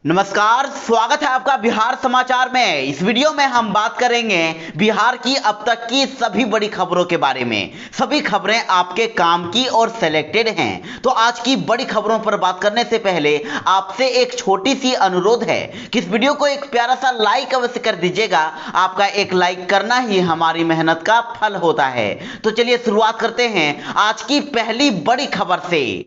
नमस्कार, स्वागत है आपका बिहार समाचार में। इस वीडियो में हम बात करेंगे बिहार की अब तक की सभी बड़ी खबरों के बारे में। सभी खबरें आपके काम की और सिलेक्टेड हैं। तो आज की बड़ी खबरों पर बात करने से पहले आपसे एक छोटी सी अनुरोध है कि इस वीडियो को एक प्यारा सा लाइक अवश्य कर दीजिएगा। आपका एक लाइक करना ही हमारी मेहनत का फल होता है। तो चलिए शुरुआत करते हैं आज की पहली बड़ी खबर से।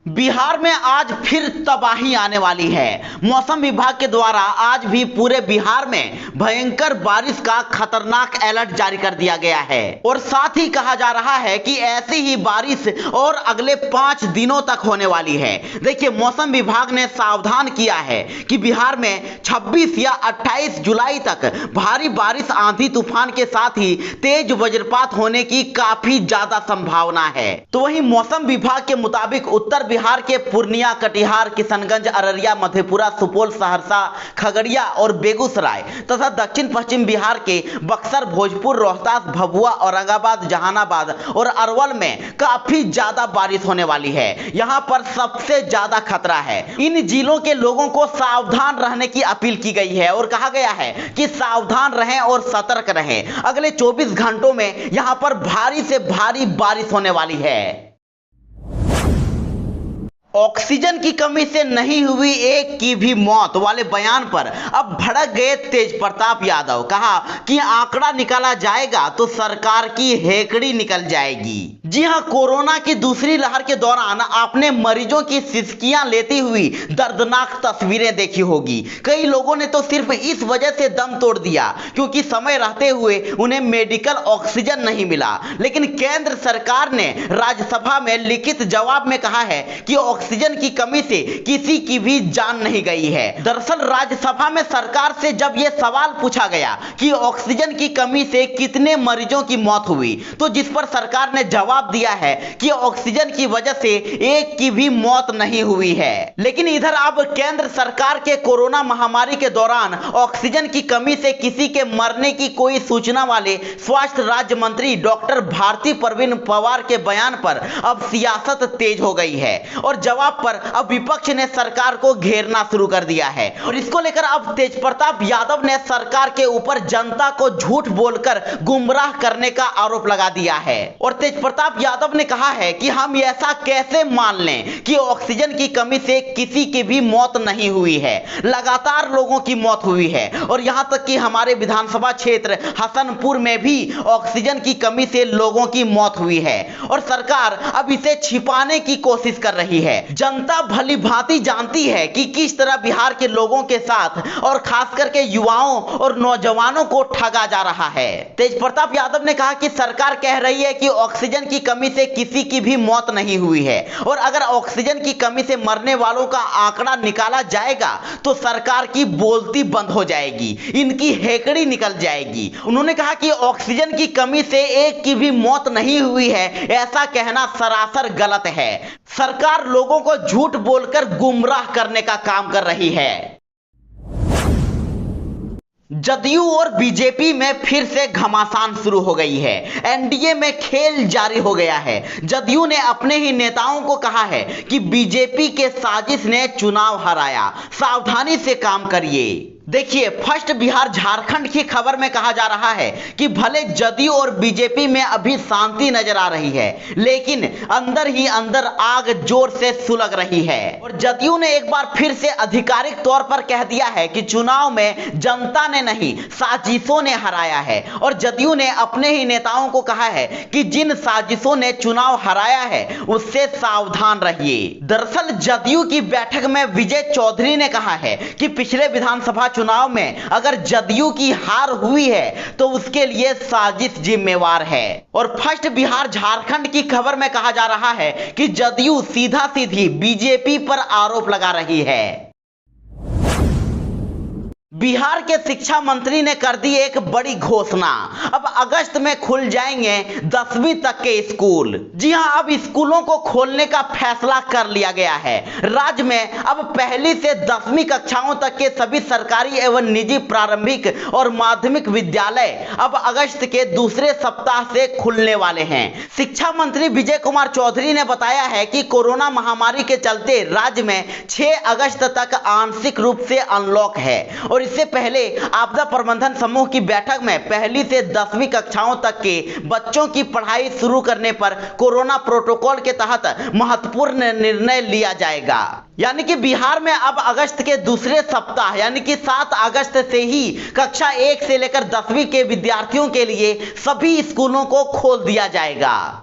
बिहार में आज फिर तबाही आने वाली है। मौसम विभाग के द्वारा आज भी पूरे बिहार में भयंकर बारिश का खतरनाक अलर्ट जारी कर दिया गया है और साथ ही कहा जा रहा है कि ऐसी ही बारिश और अगले 5 दिनों तक होने वाली है। देखिए, मौसम विभाग ने सावधान किया है कि बिहार में 26 या 28 जुलाई तक भारी बारिश, आंधी तूफान के साथ ही तेज वज्रपात होने की काफी ज्यादा संभावना है। तो वहीं मौसम विभाग के मुताबिक उत्तर बिहार के पूर्णिया, कटिहार, किशनगंज, अररिया, मधेपुरा, सुपौल, सहरसा, खगड़िया और बेगूसराय तथा दक्षिण पश्चिम बिहार के बक्सर, भोजपुर, रोहतास, भभुआ, औरंगाबाद, जहानाबाद और अरवल में काफी ज्यादा बारिश होने वाली है। यहां पर सबसे ज्यादा खतरा है। इन जिलों के लोगों को सावधान रहने की अपील की गई है और कहा गया है कि सावधान रहें और सतर्क रहें। अगले 24 घंटों में यहां पर भारी से भारी बारिश होने वाली है। ऑक्सीजन की कमी से नहीं हुई एक की भी मौत वाले बयान पर अब भड़क गए तेजप्रताप यादव। कहा कि आंकड़ा निकाला जाएगा तो सरकार की हेकड़ी निकल जाएगी। जी हां, कोरोना की दूसरी लहर के दौरान आपने मरीजों की सिसकियां लेती हुई दर्दनाक तस्वीरें देखी होगी। कई लोगों ने तो सिर्फ इस वजह से दम तोड़ दिया क्योंकि समय रहते हुए उन्हें मेडिकल ऑक्सीजन नहीं मिला। लेकिन केंद्र सरकार ने राज्यसभा में लिखित जवाब में कहा है कि ऑक्सीजन की कमी से किसी की भी जान नहीं गई है। दरअसल राज्यसभा में सरकार से जब यह सवाल पूछा गया कि ऑक्सीजन की कमी से कितने मरीजों की मौत हुई, तो जिस पर सरकार ने जवाब दिया है कि ऑक्सीजन की वजह से एक की भी मौत नहीं हुई है। लेकिन इधर अब केंद्र सरकार के कोरोना महामारी के दौरान ऑक्सीजन की कमी से किसी के मरने की कोई सूचना वाले स्वास्थ्य राज्य मंत्री डॉक्टर भारती प्रवीण पवार के बयान पर अब सियासत तेज हो गई है और जवाब पर अब विपक्ष ने सरकार को घेरना शुरू कर दिया है। और इसको लेकर अब तेजप्रताप यादव ने सरकार के ऊपर जनता को झूठ बोलकर गुमराह करने का आरोप लगा दिया है। और तेजप्रताप यादव ने कहा है कि हम ऐसा कैसे मान लें कि ऑक्सीजन की कमी से किसी की भी मौत नहीं हुई है। लगातार लोगों की मौत हुई है और यहां तक कि हमारे विधानसभा क्षेत्र हसनपुर में भी ऑक्सीजन की कमी से लोगों की मौत हुई है और सरकार अब इसे छिपाने की कोशिश कर रही है। जनता भली भांति जानती है कि किस तरह बिहार के लोगों के साथ और खास करके युवाओं और नौजवानों को ठगा जा रहा है। तेजप्रताप यादव ने कहा कि सरकार कह रही है कि ऑक्सीजन की कमी से किसी की भी मौत नहीं हुई है और अगर ऑक्सीजन की कमी से मरने वालों का आंकड़ा निकाला जाएगा तो सरकार की बोलती बंद हो जाएगी, इनकी हेकड़ी निकल जाएगी। उन्होंने कहा कि ऑक्सीजन की कमी से एक की भी मौत नहीं हुई है, ऐसा कहना सरासर गलत है। सरकार लोगों को झूठ बोलकर गुमराह करने का काम कर रही है। जदयू और बीजेपी में फिर से घमासान शुरू हो गई है। एनडीए में खेल जारी हो गया है। जदयू ने अपने ही नेताओं को कहा है कि बीजेपी के साजिश ने चुनाव हराया, सावधानी से काम करिए। देखिए, फर्स्ट बिहार झारखंड की खबर में कहा जा रहा है कि भले जदयू और बीजेपी में अभी शांति नजर आ रही है, लेकिन अंदर ही अंदर आग जोर से सुलग रही है। और जदयू ने एक बार फिर से आधिकारिक तौर पर कह दिया है कि चुनाव में जनता ने नहीं, साजिशों ने हराया है। और जदयू ने अपने ही नेताओं को कहा है कि जिन साजिशों ने चुनाव हराया है उससे सावधान रहिए। दरअसल जदयू की बैठक में विजय चौधरी ने कहा है कि पिछले विधानसभा चुनाव में अगर जदयू की हार हुई है तो उसके लिए साजिश जिम्मेवार है। और फर्स्ट बिहार झारखंड की खबर में कहा जा रहा है कि जदयू सीधा सीधी बीजेपी पर आरोप लगा रही है। बिहार के शिक्षा मंत्री ने कर दी एक बड़ी घोषणा। अब अगस्त में खुल जाएंगे 10वीं तक के स्कूल। जी हां, अब स्कूलों को खोलने का फैसला कर लिया गया है। राज्य में अब पहली से 10वीं कक्षाओं तक के सभी सरकारी एवं निजी प्रारंभिक और माध्यमिक विद्यालय अब अगस्त के दूसरे सप्ताह से खुलने वाले हैं। शिक्षा मंत्री विजय कुमार चौधरी ने बताया है कि कोरोना महामारी के चलते राज्य में 6 अगस्त तक आंशिक रूप से अनलॉक है और इससे पहले आपदा प्रबंधन समूह की बैठक में पहली से 10वीं कक्षाओं तक के बच्चों की पढ़ाई शुरू करने पर कोरोना प्रोटोकॉल के तहत महत्वपूर्ण निर्णय लिया जाएगा। यानी कि बिहार में अब अगस्त के दूसरे सप्ताह यानी कि 7 अगस्त से ही कक्षा 1 से लेकर 10वीं के विद्यार्थियों के लिए सभी स्कूलों को खोल दिया जाएगा।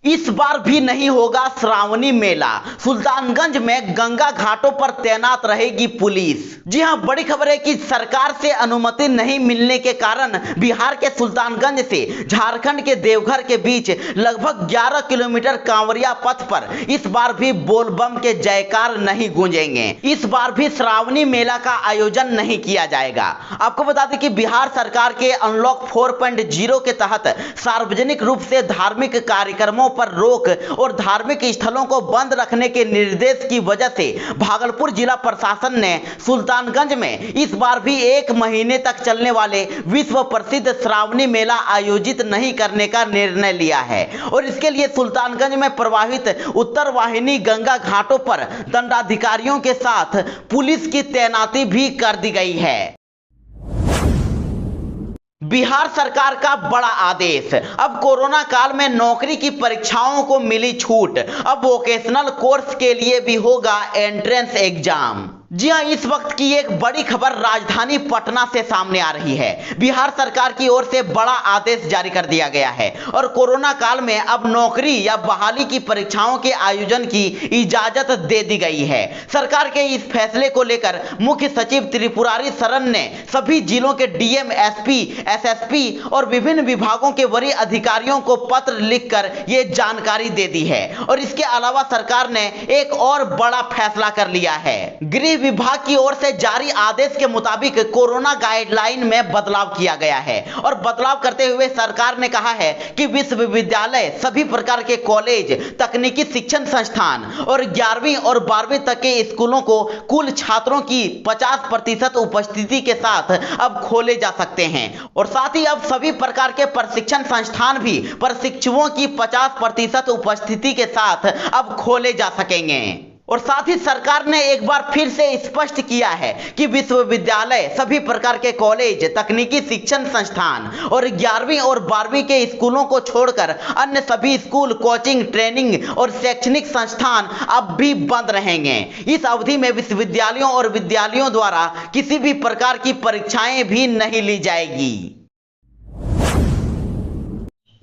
इस बार भी नहीं होगा श्रावणी मेला। सुल्तानगंज में गंगा घाटों पर तैनात रहेगी पुलिस। जी हां, बड़ी खबर है कि सरकार से अनुमति नहीं मिलने के कारण बिहार के सुल्तानगंज से झारखंड के देवघर के बीच लगभग 11 किलोमीटर कांवरिया पथ पर इस बार भी बोलबम के जयकार नहीं गूंजेंगे। इस बार भी श्रावणी मेला का आयोजन नहीं किया जाएगा। आपको बता दें कि बिहार सरकार के अनलॉक 4.0 के तहत सार्वजनिक रूप से धार्मिक कार्यक्रमों पर रोक और धार्मिक स्थलों को बंद रखने के निर्देश की वजह से भागलपुर जिला प्रशासन ने सुल्तानगंज में इस बार भी 1 महीने तक चलने वाले विश्व प्रसिद्ध श्रावणी मेला आयोजित नहीं करने का निर्णय लिया है और इसके लिए सुल्तानगंज में प्रवाहित उत्तर वाहिनी गंगा घाटों पर दंडाधिकारियों के साथ पुलिस की तैनाती भी कर दी गई है। बिहार सरकार का बड़ा आदेश। अब कोरोना काल में नौकरी की परीक्षाओं को मिली छूट। अब वोकेशनल कोर्स के लिए भी होगा एंट्रेंस एग्जाम। जी हां, इस वक्त की एक बड़ी खबर राजधानी पटना से सामने आ रही है। बिहार सरकार की ओर से बड़ा आदेश जारी कर दिया गया है और कोरोना काल में अब नौकरी या बहाली की परीक्षाओं के आयोजन की इजाजत दे दी गई है। सरकार के इस फैसले को लेकर मुख्य सचिव त्रिपुरारी शरण ने सभी जिलों के डीएम, एसपी, एसएसपी और विभिन्न विभागों के वरीय अधिकारियों को पत्र लिखकर यह जानकारी दे दी है और इसके अलावा सरकार ने एक और बड़ा फैसला कर लिया है। गृह विभाग की ओर से जारी आदेश के मुताबिक कोरोना गाइडलाइन में बदलाव किया गया है और बदलाव करते हुए सरकार ने कहा है कि विश्वविद्यालय, सभी प्रकार के कॉलेज, तकनीकी शिक्षण संस्थान और 11वीं और 12वीं तक के स्कूलों को कुल छात्रों की 50% उपस्थिति के साथ अब खोले जा सकते हैं और साथ ही अब सभी प्रकार के प्रशिक्षण संस्थान भी प्रशिक्षुओं की 50% उपस्थिति के साथ अब खोले जा सकेंगे। और साथ ही सरकार ने एक बार फिर से स्पष्ट किया है कि विश्वविद्यालय, सभी प्रकार के कॉलेज, तकनीकी शिक्षण संस्थान और 11वीं और 12वीं के स्कूलों को छोड़कर अन्य सभी स्कूल, कोचिंग, ट्रेनिंग और शैक्षणिक संस्थान अब भी बंद रहेंगे। इस अवधि में विश्वविद्यालयों और विद्यालयों द्वारा किसी भी प्रकार की परीक्षाएं भी नहीं ली जाएगी।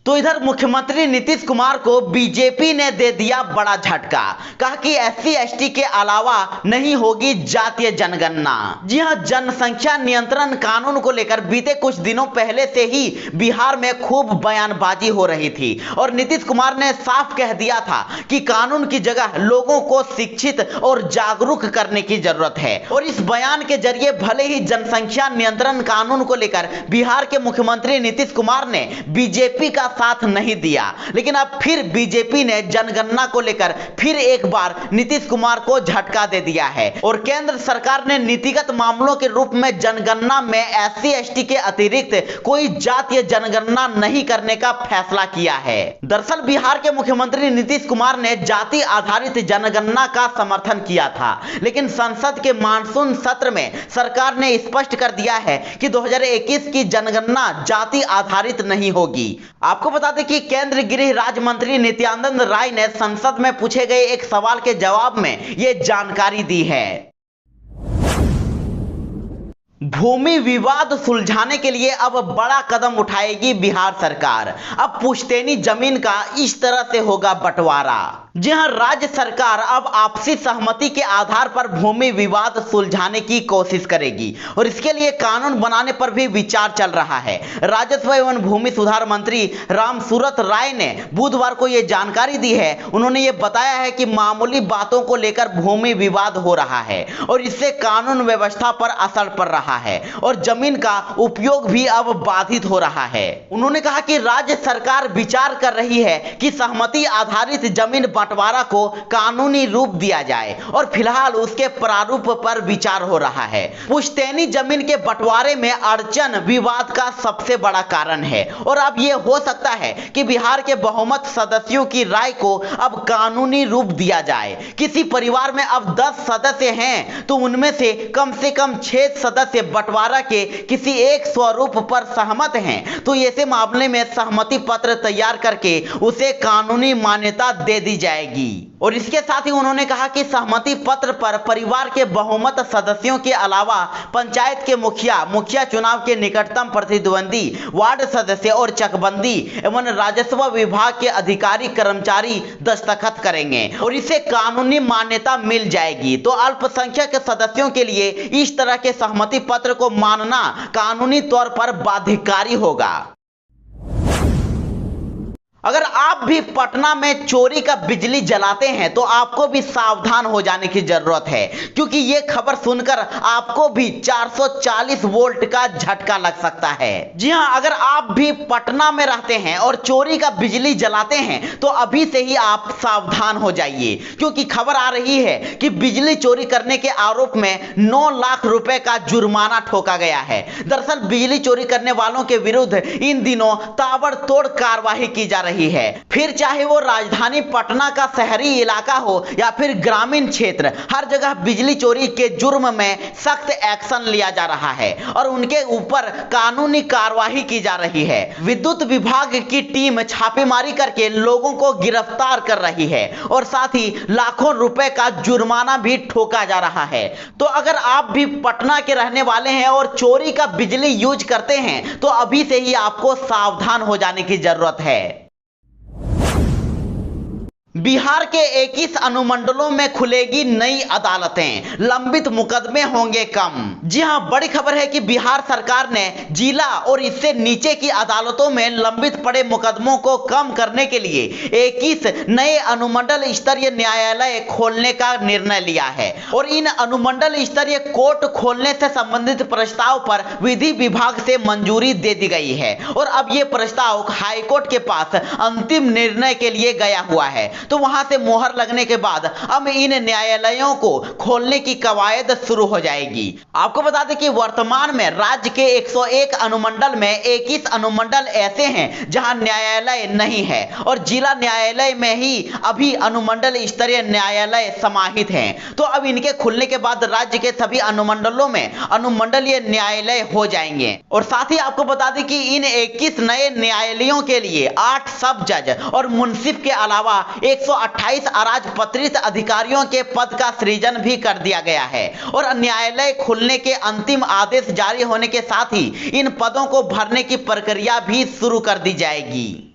तो इधर मुख्यमंत्री नीतीश कुमार को बीजेपी ने दे दिया बड़ा झटका। कहा कि एससी एसटी के अलावा नहीं होगी जातीय जनगणना। जी हां, जनसंख्या नियंत्रण कानून को लेकर बीते कुछ दिनों पहले से ही बिहार में खूब बयानबाजी हो रही थी और नीतीश कुमार ने साफ कह दिया था कि कानून की जगह लोगों को शिक्षित और जागरूक करने की जरूरत है और इस बयान के जरिए भले ही जनसंख्या नियंत्रण कानून को लेकर बिहार के मुख्यमंत्री नीतीश कुमार ने बीजेपी का साथ नहीं दिया, लेकिन अब फिर बीजेपी ने जनगणना को लेकर फिर एक बार नीतीश कुमार को झटका दे दिया है और केंद्र सरकार ने नीतिगत मामलों के रूप में जनगणना में एससी एसटी के अतिरिक्त कोई जातीय जनगणना नहीं करने का फैसला किया है। दरअसल बिहार के मुख्यमंत्री नीतीश कुमार ने जाति आधारित जनगणना का समर्थन किया था, लेकिन संसद के मानसून सत्र में सरकार ने स्पष्ट कर दिया है कि 2021 की जनगणना जाति आधारित नहीं होगी। आपको बता दें कि केंद्रीय गृह राज्य मंत्री नित्यानंद राय ने संसद में पूछे गए एक सवाल के जवाब में यह जानकारी दी है। भूमि विवाद सुलझाने के लिए अब बड़ा कदम उठाएगी बिहार सरकार। अब पुश्तैनी जमीन का इस तरह से होगा बंटवारा। जी हां, राज्य सरकार अब आपसी सहमति के आधार पर भूमि विवाद सुलझाने की कोशिश करेगी और इसके लिए कानून बनाने पर भी विचार चल रहा है। राजस्व एवं भूमि सुधार मंत्री रामसूरत राय ने बुधवार को यह जानकारी दी है। उन्होंने ये बताया है कि मामूली बातों को लेकर भूमि विवाद हो रहा है और इससे कानून व्यवस्था पर असर पड़ रहा है और जमीन का उपयोग भी अब बाधित हो रहा है। उन्होंने कहा कि राज्य सरकार विचार कर रही है कि सहमति आधारित जमीन बंटवारा को कानूनी रूप दिया जाए और फिलहाल उसके प्रारूप पर विचार हो रहा है। पुश्तैनी जमीन के बंटवारे में अड़चन विवाद का सबसे बड़ा कारण है और अब यह हो सकता है कि बिहार के बहुमत सदस्यों की राय को अब कानूनी रूप दिया जाए। किसी परिवार में अब 10 सदस्य हैं तो उनमें से कम 6 सदस्य बंटवारा के किसी एक स्वरूप पर सहमत हैं तो ऐसे मामले में सहमति पत्र तैयार करके उसे कानूनी मान्यता दे दी जाएगी। और इसके साथ ही उन्होंने कहा कि सहमति पत्र पर परिवार के बहुमत सदस्यों के अलावा पंचायत के मुखिया चुनाव के निकटतम प्रतिद्वंदी, वार्ड सदस्य और चकबंदी एवं राजस्व विभाग के अधिकारी कर्मचारी दस्तखत करेंगे और इसे कानूनी मान्यता मिल जाएगी। तो अल्पसंख्यक सदस्यों के लिए इस तरह के सहमति पत्र को मानना कानूनी तौर पर बाध्यकारी होगा। अगर आप भी पटना में चोरी का बिजली जलाते हैं तो आपको भी सावधान हो जाने की जरूरत है, क्योंकि ये खबर सुनकर आपको भी 440 वोल्ट का झटका लग सकता है। जी हां, अगर आप भी पटना में रहते हैं और चोरी का बिजली जलाते हैं तो अभी से ही आप सावधान हो जाइए, क्योंकि खबर आ रही है कि बिजली चोरी करने के आरोप में 9 लाख रुपए का जुर्माना ठोका गया है। दरअसल बिजली चोरी करने वालों के विरुद्ध इन दिनों ताबड़तोड़ कार्रवाई की जा रही है, फिर चाहे वो राजधानी पटना का शहरी इलाका हो या फिर ग्रामीण क्षेत्र, हर जगह बिजली चोरी के जुर्म में सख्त एक्शन लिया जा रहा है और उनके ऊपर कानूनी कार्रवाई की जा रही है। विद्युत विभाग की टीम छापेमारी करके लोगों को गिरफ्तार कर रही है और साथ ही लाखों रुपए का जुर्माना भी ठोका जा रहा है। तो अगर आप भी पटना के रहने वाले हैं और चोरी का बिजली यूज करते हैं तो अभी से ही आपको सावधान हो जाने की जरूरत है। बिहार के 21 अनुमंडलों में खुलेगी नई अदालतें, लंबित मुकदमे होंगे कम। जी हां, बड़ी खबर है कि बिहार सरकार ने जिला और इससे नीचे की अदालतों में लंबित पड़े मुकदमों को कम करने के लिए 21 नए अनुमंडल स्तरीय न्यायालय खोलने का निर्णय लिया है और इन अनुमंडल स्तरीय कोर्ट खोलने से संबंधित प्रस्ताव पर विधि विभाग से मंजूरी दे दी गई है और अब यह प्रस्ताव हाईकोर्ट के पास अंतिम निर्णय के लिए गया हुआ है। तो वहां से मोहर लगने के बाद अब इन न्यायालयों को खोलने की कवायद शुरू हो जाएगी। आपको बता दें कि वर्तमान में राज्य के 101 अनुमंडल में 21 अनुमंडल ऐसे हैं जहां न्यायालय नहीं है और जिला न्यायालय में ही अभी अनुमंडल स्तरीय न्यायालय समाहित हैं। तो अब इनके खुलने के बाद राज्य के सभी अनुमंडलों में अनुमंडलीय न्यायालय हो जाएंगे और साथ ही आपको बता दें कि इन 21 नए न्यायालयों के लिए 8 सब जज और मुंसिफ के अलावा 128 अराजपत्रित अधिकारियों के पद का सृजन भी कर दिया गया है और न्यायालय खुलने के अंतिम आदेश जारी होने के साथ ही इन पदों को भरने की प्रक्रिया भी शुरू कर दी जाएगी।